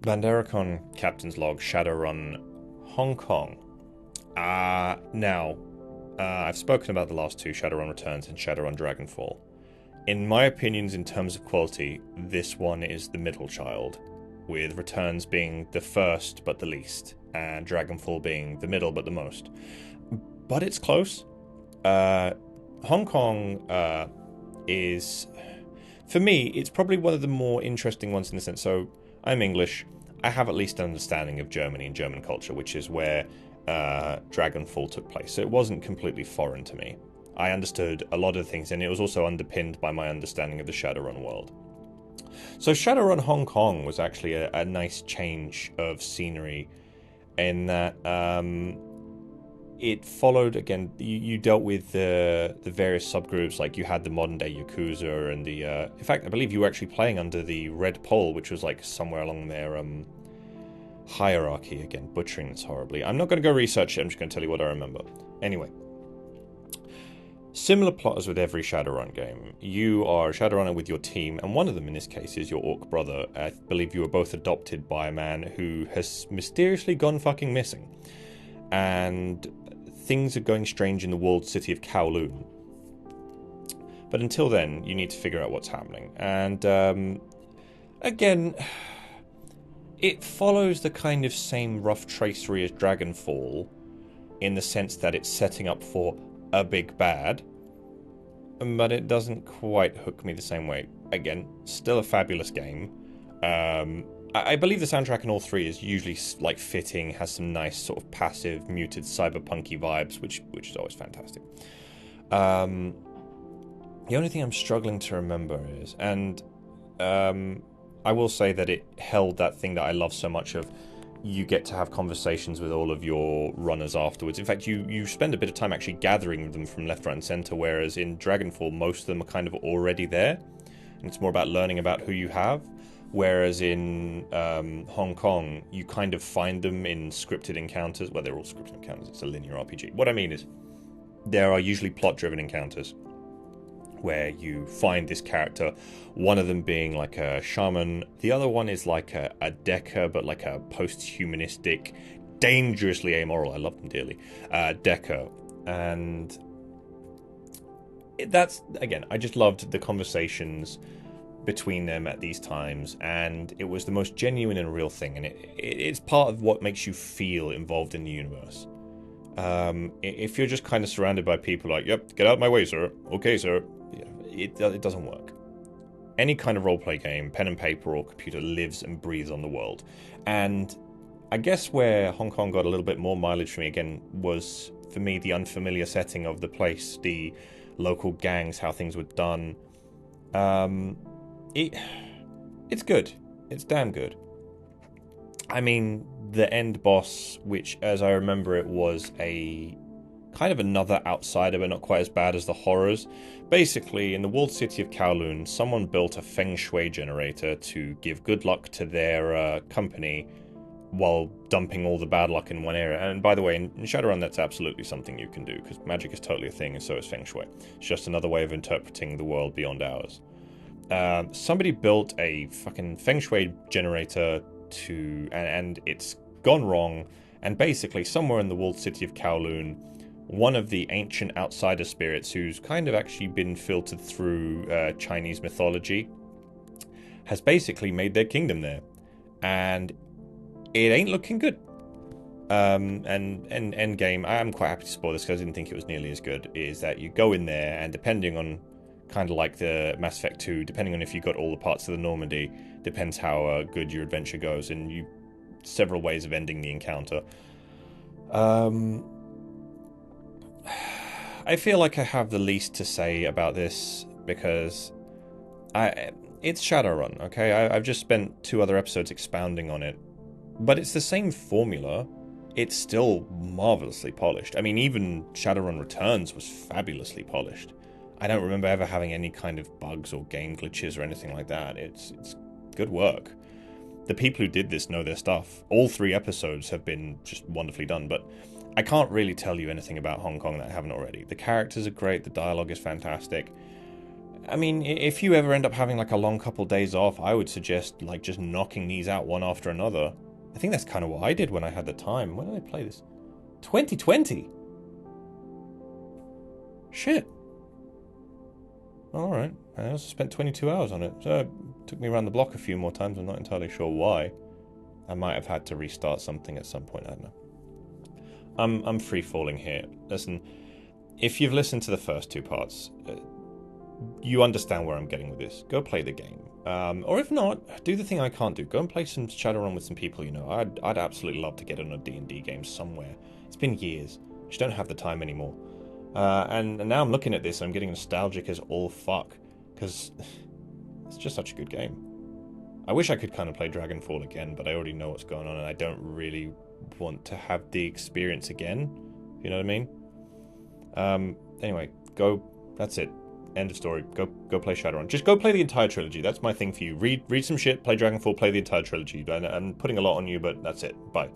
Banderacon Captain's Log Shadowrun Hong Kong. I've spoken about the last two, Shadowrun Returns and Shadowrun Dragonfall. In my opinions, in terms of quality, this one is the middle child, with Returns being the first but the least, and Dragonfall being the middle but the most. But it's close. Hong Kong is, for me, it's probably one of the more interesting ones in the sense. So I'm English. I have at least an understanding of Germany and German culture, which is where Dragonfall took place. So it wasn't completely foreign to me. I understood a lot of things, and it was also underpinned by my understanding of the Shadowrun world. So Shadowrun Hong Kong was actually a nice change of scenery in that it followed, again, you dealt with the various subgroups, like you had the modern day Yakuza and the in fact I believe you were actually playing under the Red Pole, which was like somewhere along their hierarchy. Again, butchering this horribly. I'm not going to go research it, I'm just going to tell you what I remember. Anyway, similar plot as with every Shadowrun game. You are a Shadowrunner with your team, and one of them in this case is your orc brother. I believe you were both adopted by a man who has mysteriously gone fucking missing. And things are going strange in the walled city of Kowloon. But until then, you need to figure out what's happening. And again, it follows the kind of same rough tracery as Dragonfall, in the sense that it's setting up for a big bad, but it doesn't quite hook me the same way. Again, still a fabulous game. I believe the soundtrack in all three is usually like fitting, has some nice sort of passive, muted, cyberpunky vibes, which is always fantastic. The only thing I'm struggling to remember is, and I will say that it held that thing that I love so much of, you get to have conversations with all of your runners afterwards. In fact, you spend a bit of time actually gathering them from left, right, and center, whereas in Dragonfall, most of them are kind of already there, and it's more about learning about who you have. Whereas in Hong Kong, you kind of find them in scripted encounters. Well, they're all scripted encounters. It's a linear RPG. What I mean is, there are usually plot-driven encounters where you find this character, one of them being like a shaman, the other one is like a Decker, but like a post-humanistic, dangerously amoral, I love them dearly, Decker. And that's, again, I just loved the conversations between them at these times, and it was the most genuine and real thing, and it's part of what makes you feel involved in the universe. If you're just kind of surrounded by people like, yep, get out of my way, sir, okay, sir, it doesn't work. Any kind of roleplay game, pen and paper or computer, lives and breathes on the world. And I guess where Hong Kong got a little bit more mileage for me, again, was, for me, the unfamiliar setting of the place, the local gangs, how things were done. It's good. It's damn good. I mean, the end boss, which, as I remember it, was a kind of another outsider, but not quite as bad as the horrors. Basically, in the walled city of Kowloon, someone built a feng shui generator to give good luck to their company while dumping all the bad luck in one area. And by the way, in Shadowrun, that's absolutely something you can do, because magic is totally a thing, and so is feng shui. It's just another way of interpreting the world beyond ours. Somebody built a fucking feng shui generator and it's gone wrong, and basically somewhere in the walled city of Kowloon, one of the ancient outsider spirits, who's kind of actually been filtered through Chinese mythology, has basically made their kingdom there, and it ain't looking good. And end game, I'm quite happy to spoil this because I didn't think it was nearly as good, is that you go in there, and depending on, kind of like the Mass Effect 2, depending on if you got all the parts of the Normandy, depends how good your adventure goes, and you several ways of ending the encounter. I feel like I have the least to say about this because it's Shadowrun, okay? I've just spent 2 other episodes expounding on it, but it's the same formula. It's still marvelously polished. I mean, even Shadowrun Returns was fabulously polished. I don't remember ever having any kind of bugs or game glitches or anything like that. It's good work. The people who did this know their stuff. All 3 episodes have been just wonderfully done, but I can't really tell you anything about Hong Kong that I haven't already. The characters are great, the dialogue is fantastic. I mean, if you ever end up having like a long couple days off, I would suggest like just knocking these out one after another. I think that's kind of what I did when I had the time. When did I play this? 2020? Shit. Alright. I also spent 22 hours on it. So it took me around the block a few more times. I'm not entirely sure why. I might have had to restart something at some point. I don't know. I'm free-falling here. Listen, if you've listened to the first two parts, you understand where I'm getting with this. Go play the game. Or if not, do the thing I can't do. Go and play some Shadowrun with some people you know. I'd absolutely love to get on a D&D game somewhere. It's been years. I just don't have the time anymore. And now I'm looking at this, I'm getting nostalgic as all fuck. Because it's just such a good game. I wish I could kind of play Dragonfall again, but I already know what's going on, and I don't really want to have the experience again. You know what I mean? Anyway, go. That's it. End of story. Go play Shadowrun. Just go play the entire trilogy. That's my thing for you. Read some shit, play Dragonfall, play the entire trilogy. I'm putting a lot on you, but that's it. Bye.